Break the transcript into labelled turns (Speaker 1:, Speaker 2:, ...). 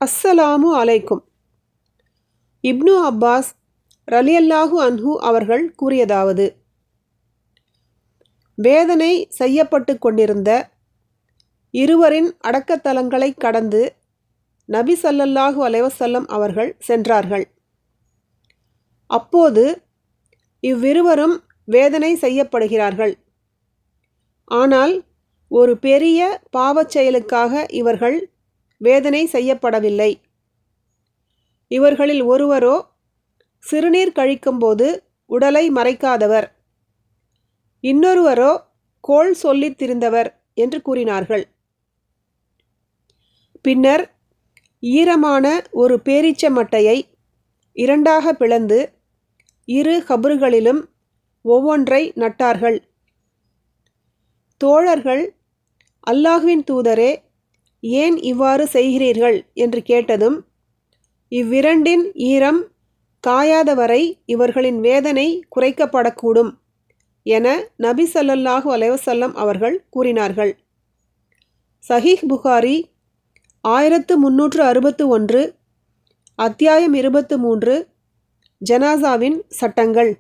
Speaker 1: அஸ்ஸலாமு அலைக்கும். இப்னு அப்பாஸ் ரலியல்லாஹு அன்ஹு அவர்கள் கூறியதாவது, வேதனை செய்யப்பட்டு கொண்டிருந்த இருவரின் அடக்கத்தலங்களை கடந்து நபி ஸல்லல்லாஹு அலைஹி வஸல்லம் அவர்கள் சென்றார்கள். அப்போது இவ்விருவரும் வேதனை செய்யப்படுகிறார்கள். ஆனால் ஒரு பெரிய பாவச் செயலுக்காக இவர்கள் வேதனை செய்யப்படவில்லை. இவர்களில் ஒருவரோ சிறுநீர் கழிக்கும்போது உடலை மறைக்காதவர், இன்னொருவரோ கோள் சொல்லித் திரிந்தவர் என்று கூறினார்கள். பின்னர் ஈரமான ஒரு பேரீச்ச மட்டையை இரண்டாக பிளந்து இரு கபறுகளிலும் ஒவ்வொன்றை நட்டார்கள். தோழர்கள், அல்லாஹ்வின் தூதரே, ஏன் இவ்வாறு செய்கிறீர்கள் என்று கேட்டதும், இவ்விரண்டின் ஈரம் காயாதவரை இவர்களின் வேதனை குறைக்கப்படக்கூடும் என நபி ஸல்லல்லாஹு அலைஹி வஸல்லம் அவர்கள் கூறினார்கள். சஹீஹ் புகாரி 1361, அத்தியாயம் 23, ஜனாசாவின் சட்டங்கள்.